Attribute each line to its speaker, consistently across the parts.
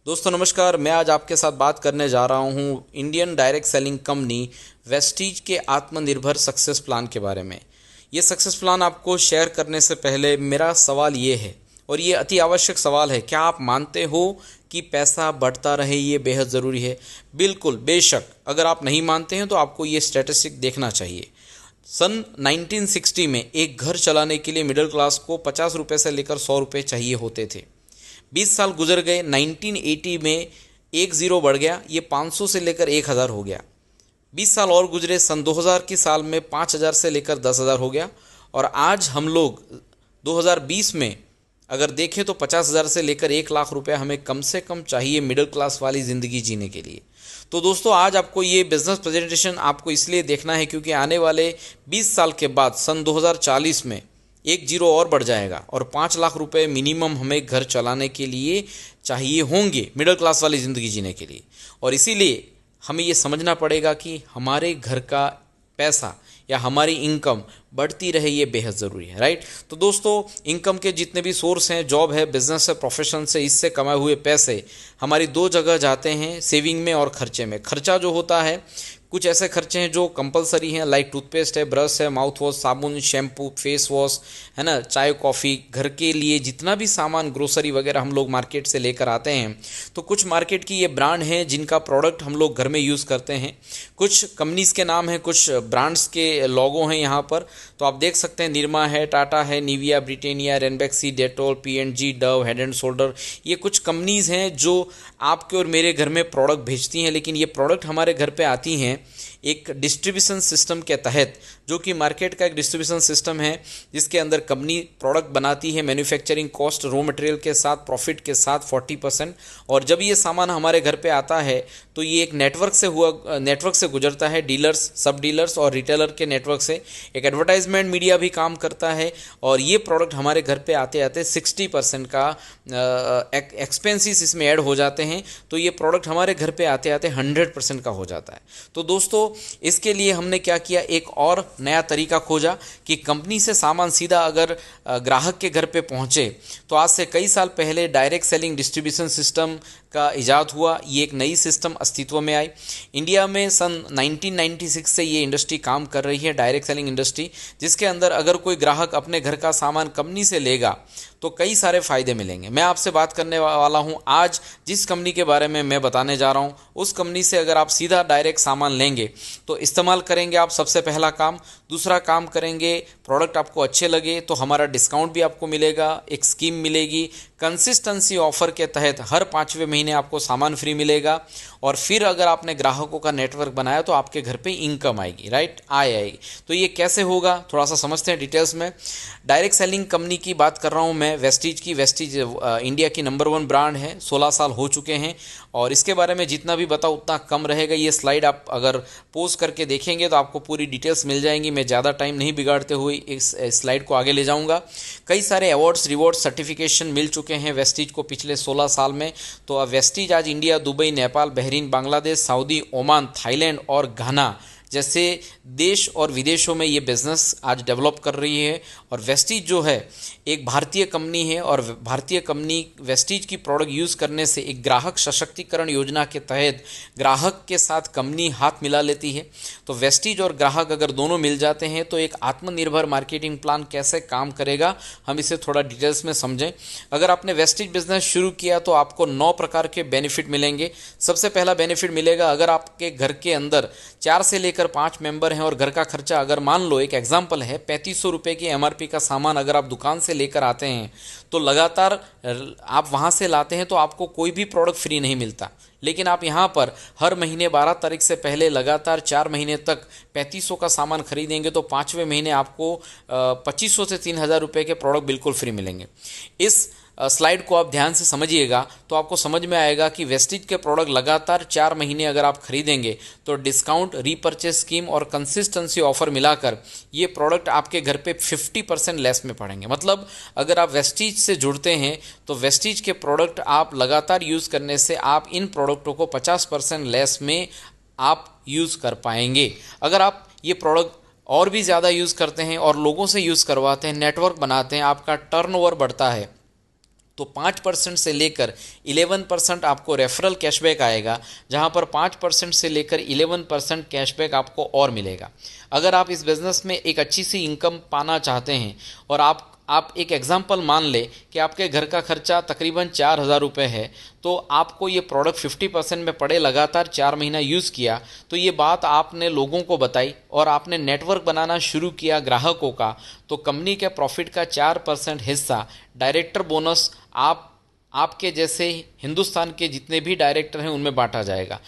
Speaker 1: दोस्तों नमस्कार। मैं आज आपके साथ बात करने जा रहा हूँ Indian direct selling company Vestige के आत्मनिर्भर सक्सेस प्लान के बारे में। ये सक्सेस प्लान आपको शेयर करने से पहले मेरा सवाल ये है, और ये अति आवश्यक सवाल है, क्या आप मानते हो कि पैसा बढ़ता रहे ये बेहद ज़रूरी है? बिल्कुल, बेशक। अगर आप नहीं मानते हैं तो आपको ये स्टैटिस्टिक देखना चाहिए। सन 1960 में एक घर चलाने के लिए मिडिल क्लास को 50 रुपये से लेकर 100 रुपये चाहिए होते थे। 20 साल गुजर गए, 1980 में एक ज़ीरो बढ़ गया, ये 500 से लेकर 1000 हो गया। 20 साल और गुजरे, सन 2000 की साल में 5000 से लेकर 10,000 हो गया। और आज हम लोग 2020 में अगर देखें तो 50,000 से लेकर 1 लाख रुपया हमें कम से कम चाहिए मिडिल क्लास वाली ज़िंदगी जीने के लिए। तो दोस्तों आज आपको ये बिज़नेस प्रेजेंटेशन आपको इसलिए देखना है क्योंकि आने वाले 20 साल के बाद सन 2040 में एक जीरो और बढ़ जाएगा और 5 लाख रुपए मिनिमम हमें घर चलाने के लिए चाहिए होंगे मिडिल क्लास वाली ज़िंदगी जीने के लिए। और इसीलिए हमें ये समझना पड़ेगा कि हमारे घर का पैसा या हमारी इनकम बढ़ती रहे, ये बेहद ज़रूरी है, राइट। तो दोस्तों इनकम के जितने भी सोर्स हैं, जॉब है, बिजनेस है, प्रोफेशन से, इससे कमाए हुए पैसे हमारी दो जगह जाते हैं, सेविंग में और खर्चे में। खर्चा जो होता है, कुछ ऐसे खर्चे हैं जो कंपलसरी हैं, लाइक टूथपेस्ट है, ब्रश है, माउथ वॉश, साबुन, शैम्पू, फेस वॉश, है ना, चाय कॉफ़ी, घर के लिए जितना भी सामान, ग्रोसरी वगैरह हम लोग मार्केट से लेकर आते हैं। तो कुछ मार्केट की ये ब्रांड हैं जिनका प्रोडक्ट हम लोग घर में यूज़ करते हैं। कुछ कंपनीज़ के नाम हैं, कुछ ब्रांड्स के लोगो हैं यहाँ पर। तो आप देख सकते हैं, निरमा है, टाटा है, Nivea, Britannia, Ranbaxy, Dettol, PNG, Dove, head and shoulder, ये कुछ कंपनीज़ हैं जो आपके और मेरे घर में प्रोडक्ट भेजती हैं। लेकिन ये प्रोडक्ट हमारे घर पे आती हैं एक डिस्ट्रीब्यूशन सिस्टम के तहत, जो कि मार्केट का एक डिस्ट्रीब्यूशन सिस्टम है जिसके अंदर कंपनी प्रोडक्ट बनाती है मैन्युफैक्चरिंग कॉस्ट, रॉ मटेरियल के साथ, प्रॉफिट के साथ 40%। और जब ये सामान हमारे घर पे आता है तो ये एक नेटवर्क से गुजरता है, डीलर्स, सब डीलर्स और रिटेलर के नेटवर्क से। एक एडवर्टाइजमेंट मीडिया भी काम करता है और ये प्रोडक्ट हमारे घर पे आते आते 60% का एक्सपेंसेस इसमें ऐड हो जाते हैं। तो ये प्रोडक्ट हमारे घर पे आते आते 100% का हो जाता है। तो दोस्तों इसके लिए हमने क्या किया, एक और नया तरीका खोजा कि कंपनी से सामान सीधा अगर ग्राहक के घर पे पहुंचे। तो आज से कई साल पहले डायरेक्ट सेलिंग डिस्ट्रीब्यूशन सिस्टम का इजाद हुआ। ये एक नई सिस्टम अस्तित्व में आई। इंडिया में सन 1996 से ये इंडस्ट्री काम कर रही है, डायरेक्ट सेलिंग इंडस्ट्री, जिसके अंदर अगर कोई ग्राहक अपने घर का सामान कंपनी से लेगा तो कई सारे फ़ायदे मिलेंगे। मैं आपसे बात करने वाला हूँ आज जिस कंपनी के बारे में मैं बताने जा रहा हूँ, उस कंपनी से अगर आप सीधा डायरेक्ट सामान लेंगे तो इस्तेमाल करेंगे आप, सबसे पहला काम। दूसरा काम करेंगे, प्रोडक्ट आपको अच्छे लगे तो हमारा डिस्काउंट भी आपको मिलेगा, एक स्कीम मिलेगी, कंसिस्टेंसी ऑफर के तहत हर 5वें महीने आपको सामान फ्री मिलेगा। और फिर अगर आपने ग्राहकों का नेटवर्क बनाया तो आपके घर पे इनकम आएगी, राइट, आएगी। तो ये कैसे होगा थोड़ा सा समझते हैं डिटेल्स में। डायरेक्ट सेलिंग कंपनी की बात कर रहा हूँ मैं, वेस्टीज की। वेस्टीज इंडिया की नंबर 1 ब्रांड है, 16 साल हो चुके हैं। और इसके बारे में जितना भी बताऊँ उतना कम रहेगा। ये स्लाइड आप अगर पोज करके देखेंगे तो आपको पूरी डिटेल्स मिल जाएंगी। मैं ज़्यादा टाइम नहीं बिगाड़ते हुए इस स्लाइड को आगे ले जाऊंगा। कई सारे अवार्ड्स, रिवॉर्ड, सर्टिफिकेशन मिल चुके हैं वेस्टीज को पिछले 16 साल में। तो अब वेस्टीज आज India, Dubai, Nepal, Bahrain, Bangladesh, Saudi, Oman, Thailand और घाना जैसे देश और विदेशों में ये बिज़नेस आज डेवलप कर रही है। और वेस्टीज जो है एक भारतीय कंपनी है और भारतीय कंपनी वेस्टीज की प्रोडक्ट यूज़ करने से एक ग्राहक सशक्तिकरण योजना के तहत ग्राहक के साथ कंपनी हाथ मिला लेती है। तो वेस्टीज और ग्राहक अगर दोनों मिल जाते हैं तो एक आत्मनिर्भर मार्केटिंग प्लान कैसे काम करेगा, हम इसे थोड़ा डिटेल्स में समझें। अगर आपने वेस्टीज बिजनेस शुरू किया तो आपको 9 प्रकार के बेनिफिट मिलेंगे। सबसे पहला बेनिफिट मिलेगा, अगर आपके घर के अंदर 4 से लेकर 5 मेंबर हैं और घर का खर्चा अगर मान लो, एक एग्जांपल है, 3500 रुपये की एमआरपी का सामान अगर आप दुकान से लेकर आते हैं तो लगातार आप वहां से लाते हैं तो आपको कोई भी प्रोडक्ट फ्री नहीं मिलता। लेकिन आप यहाँ पर हर महीने 12 तारीख से पहले लगातार 4 महीने तक 3500 का सामान खरीदेंगे तो 5वें महीने आपको 2500 से 3000 रुपये के प्रोडक्ट बिल्कुल फ्री मिलेंगे। इस स्लाइड को आप ध्यान से समझिएगा तो आपको समझ में आएगा कि वेस्टीज के प्रोडक्ट लगातार 4 महीने अगर आप खरीदेंगे तो डिस्काउंट, रीपर्चेज स्कीम और कंसिस्टेंसी ऑफर मिलाकर ये प्रोडक्ट आपके घर पे 50% लेस में पड़ेंगे। मतलब अगर आप वेस्टीज से जुड़ते हैं तो वेस्टीज के प्रोडक्ट आप लगातार यूज़ करने से आप इन प्रोडक्टों को 50% लेस में आप यूज़ कर पाएंगे। अगर आप ये प्रोडक्ट और भी ज़्यादा यूज़ करते हैं और लोगों से यूज़ करवाते हैं, नेटवर्क बनाते हैं, आपका टर्नओवर बढ़ता है, तो 5% से लेकर 11% आपको रेफरल कैशबैक आएगा, जहां पर 5% से लेकर 11% कैशबैक आपको और मिलेगा। अगर आप इस बिज़नेस में एक अच्छी सी इनकम पाना चाहते हैं और आप एक एग्जांपल मान ले कि आपके घर का खर्चा तकरीबन 4,000 रुपये है, तो आपको ये प्रोडक्ट 50% में पड़े, लगातार 4 महीना यूज़ किया, तो ये बात आपने लोगों को बताई और आपने नेटवर्क बनाना शुरू किया ग्राहकों का, तो कंपनी के प्रॉफिट का 4% हिस्सा डायरेक्टर बोनस आपके जैसे हिंदुस्तान के जितने भी डायरेक्टर हैं उनमें बांटा जाएगा।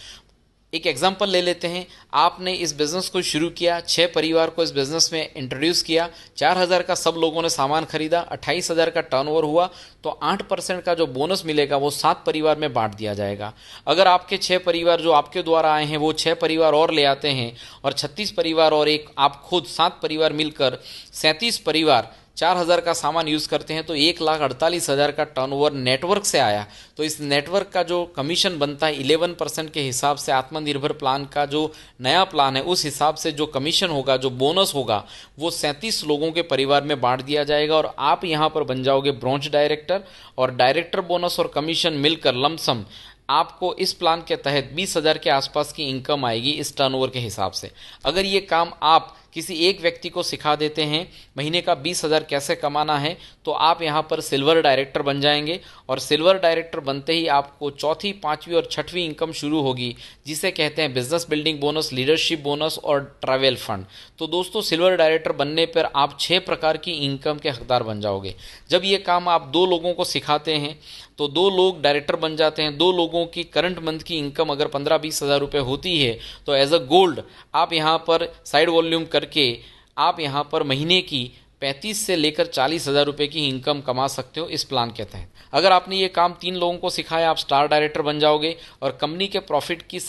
Speaker 1: एक एग्जांपल ले लेते हैं, आपने इस बिज़नेस को शुरू किया, 6 परिवार को इस बिज़नेस में इंट्रोड्यूस किया, 4,000 का सब लोगों ने सामान खरीदा, 28,000 का टर्नओवर हुआ, तो 8% का जो बोनस मिलेगा वो 7 परिवार में बांट दिया जाएगा। अगर आपके 6 परिवार जो आपके द्वारा आए हैं वो 6 परिवार और ले आते हैं और 36 परिवार और एक आप खुद 7 परिवार मिलकर 37 परिवार 4,000 का सामान यूज़ करते हैं, तो 1,48,000 का टर्नओवर नेटवर्क से आया। तो इस नेटवर्क का जो कमीशन बनता है 11% के हिसाब से, आत्मनिर्भर प्लान का जो नया प्लान है उस हिसाब से जो कमीशन होगा, जो बोनस होगा, वो 37 लोगों के परिवार में बांट दिया जाएगा और आप यहाँ पर बन जाओगे ब्रॉन्ज डायरेक्टर। और डायरेक्टर बोनस और कमीशन मिलकर लमसम आपको इस प्लान के तहत 20,000 के आसपास की इनकम आएगी इस टर्नओवर के हिसाब से। अगर ये काम आप किसी एक व्यक्ति को सिखा देते हैं महीने का 20,000 कैसे कमाना है, तो आप यहाँ पर सिल्वर डायरेक्टर बन जाएंगे और सिल्वर डायरेक्टर बनते ही आपको चौथी, पांचवी और छठवीं इनकम शुरू होगी, जिसे कहते हैं business building bonus, leadership bonus और ट्रैवल फंड। तो दोस्तों, सिल्वर डायरेक्टर बनने पर आप 6 प्रकार की इनकम के हकदार बन जाओगे। जब ये काम आप 2 लोगों को सिखाते हैं तो 2 लोग डायरेक्टर बन जाते हैं। 2 लोगों की करंट मंथ की इनकम अगर 15-20 हज़ार रुपये होती है, तो एज अ गोल्ड आप यहाँ पर साइड वॉल्यूम करके आप यहाँ पर महीने की 35 से लेकर 40,000 रुपये की इनकम कमा सकते हो इस प्लान के तहत। अगर आपने ये काम 3 लोगों को सिखाया, आप स्टार डायरेक्टर बन जाओगे और कंपनी के प्रॉफिट की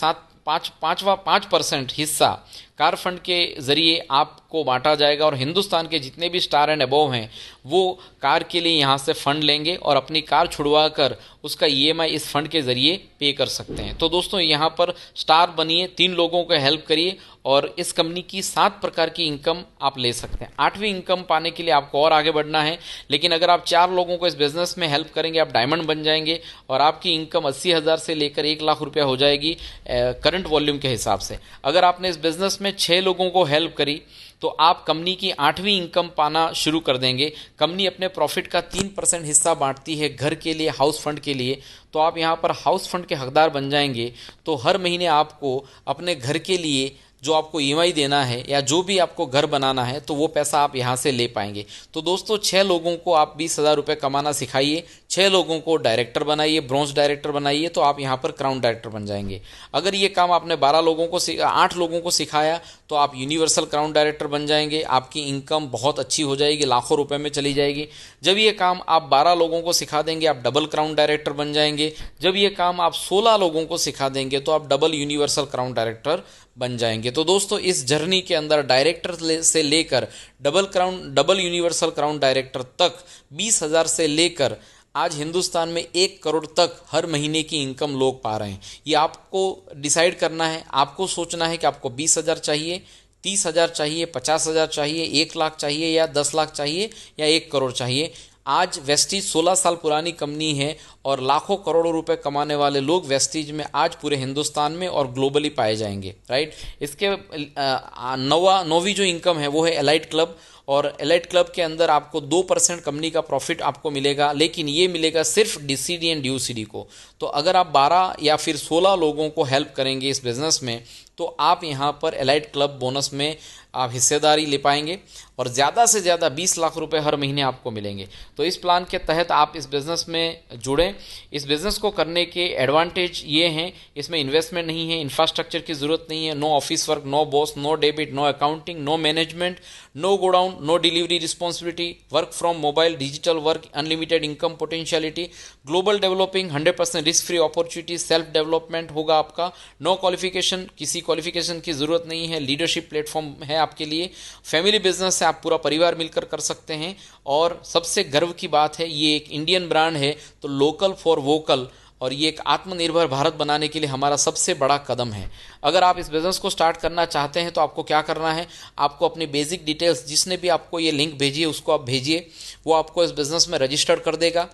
Speaker 1: 5% हिस्सा कार फंड के जरिए आपको बांटा जाएगा और हिंदुस्तान के जितने भी स्टार एंड अबव हैं वो कार के लिए यहाँ से फंड लेंगे और अपनी कार छुड़वा कर उसका ईएमआई इस फंड के जरिए पे कर सकते हैं। तो दोस्तों, यहाँ पर स्टार बनिए, 3 लोगों को हेल्प करिए और इस कंपनी की 7 प्रकार की इनकम आप ले सकते हैं। 8वीं इनकम पाने के लिए आपको और आगे बढ़ना है, लेकिन अगर आप 4 लोगों को इस बिजनेस में हेल्प करेंगे, आप डायमंड बन जाएंगे और आपकी इनकम 80,000 से लेकर 1,00,000 रुपया हो जाएगी करंट वॉल्यूम के हिसाब से। अगर आपने इस बिजनेस में 6 लोगों को हेल्प करी तो आप कंपनी की 8वीं इनकम पाना शुरू कर देंगे। कंपनी अपने प्रॉफिट का 3% हिस्सा बांटती है घर के लिए, हाउस फंड के लिए, तो आप यहाँ पर हाउस फंड के हकदार बन जाएंगे। तो हर महीने आपको अपने घर के लिए जो आपको ईएमआई देना है या जो भी आपको घर बनाना है, तो वो पैसा आप यहाँ से ले पाएंगे। तो दोस्तों, 6 लोगों को आप 20,000 रुपये कमाना सिखाइए, 6 लोगों को डायरेक्टर बनाइए, ब्रॉन्ज डायरेक्टर बनाइए, तो आप यहाँ पर क्राउन डायरेक्टर बन जाएंगे। अगर ये काम आपने 8 लोगों को सिखाया तो आप यूनिवर्सल क्राउन डायरेक्टर बन जाएंगे। आपकी इनकम बहुत अच्छी हो जाएगी, लाखों रुपए में चली जाएगी। जब ये काम आप 12 लोगों को सिखा देंगे, आप डबल क्राउन डायरेक्टर बन जाएंगे। जब ये काम आप 16 लोगों को सिखा देंगे तो आप डबल यूनिवर्सल क्राउन डायरेक्टर बन जाएंगे। तो दोस्तों, इस जर्नी के अंदर डायरेक्टर से लेकर डबल यूनिवर्सल क्राउन डायरेक्टर तक 20,000 से लेकर आज हिंदुस्तान में 1 करोड़ तक हर महीने की इनकम लोग पा रहे हैं। ये आपको डिसाइड करना है, आपको सोचना है कि आपको 20,000 चाहिए, 30,000 चाहिए, 50,000 चाहिए, 1,00,000 चाहिए या 10,00,000 चाहिए या 1 करोड़ चाहिए। आज वेस्टीज 16 साल पुरानी कंपनी है और लाखों करोड़ों रुपए कमाने वाले लोग वेस्टीज में आज पूरे हिंदुस्तान में और ग्लोबली पाए जाएंगे, राइट। इसके 9वीं जो इनकम है वो है एलाइट क्लब, और एलाइट क्लब के अंदर आपको 2% कंपनी का प्रॉफिट आपको मिलेगा, लेकिन ये मिलेगा सिर्फ डीसीडी एंड ड्यूसीडी को। तो अगर आप 12 या फिर 16 लोगों को हेल्प करेंगे इस बिज़नेस में, तो आप यहाँ पर एलाइट क्लब बोनस में आप हिस्सेदारी ले पाएंगे और ज़्यादा से ज़्यादा 20 लाख रुपए हर महीने आपको मिलेंगे। तो इस प्लान के तहत आप इस बिज़नेस में जुड़ें। इस बिज़नेस को करने के एडवांटेज ये हैं, इसमें इन्वेस्टमेंट नहीं है, इंफ्रास्ट्रक्चर की ज़रूरत नहीं है, no office work, no boss, no debit, no accounting, no management, no godown, no delivery responsibility, work from mobile, digital work, unlimited income potentiality, global developing, 100% risk free opportunity, self development होगा आपका, no qualification, किसी qualification की ज़रूरत नहीं है, leadership platform है आपके लिए, फैमिली बिजनेस से आप पूरा परिवार मिलकर कर सकते हैं। और सबसे गर्व की बात है, ये एक इंडियन ब्रांड है, तो लोकल फॉर वोकल, और ये एक आत्मनिर्भर भारत बनाने के लिए हमारा सबसे बड़ा कदम है। अगर आप इस बिज़नेस को स्टार्ट करना चाहते हैं तो आपको क्या करना है, आपको अपनी बेसिक डिटेल्स, जिसने भी आपको ये लिंक भेजी है उसको आप भेजिए, वो आपको इस बिज़नेस में रजिस्टर कर देगा।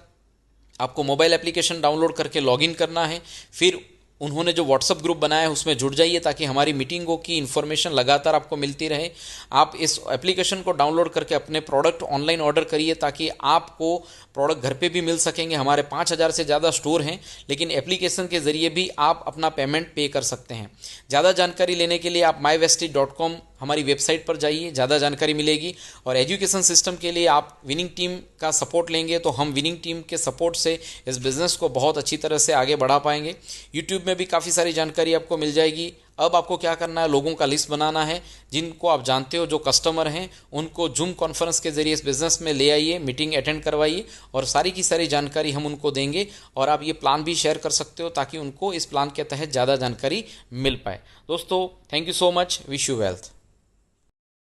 Speaker 1: आपको मोबाइल एप्लीकेशन डाउनलोड करके लॉगिन करना है। फिर उन्होंने जो व्हाट्सअप ग्रुप बनाया है उसमें जुड़ जाइए ताकि हमारी मीटिंगों की इन्फॉर्मेशन लगातार आपको मिलती रहे। आप इस एप्लीकेशन को डाउनलोड करके अपने प्रोडक्ट ऑनलाइन ऑर्डर करिए ताकि आपको प्रोडक्ट घर पे भी मिल सकेंगे। हमारे 5,000 से ज़्यादा स्टोर हैं, लेकिन एप्लीकेशन के ज़रिए भी आप अपना पेमेंट पे कर सकते हैं। ज़्यादा जानकारी लेने के लिए आप mywestige.com हमारी वेबसाइट पर जाइए, ज़्यादा जानकारी मिलेगी। और एजुकेशन सिस्टम के लिए आप विनिंग टीम का सपोर्ट लेंगे तो हम विनिंग टीम के सपोर्ट से इस बिज़नेस को बहुत अच्छी तरह से आगे बढ़ा पाएंगे। यूट्यूब में भी काफ़ी सारी जानकारी आपको मिल जाएगी। अब आपको क्या करना है, लोगों का लिस्ट बनाना है जिनको आप जानते हो जो कस्टमर हैं, उनको जूम कॉन्फ्रेंस के जरिए इस बिज़नेस में ले आइए, मीटिंग अटेंड करवाइए और सारी की सारी जानकारी हम उनको देंगे। और आप ये प्लान भी शेयर कर सकते हो ताकि उनको इस प्लान के तहत ज़्यादा जानकारी मिल पाए। दोस्तों, thank you so much, wish you wealth.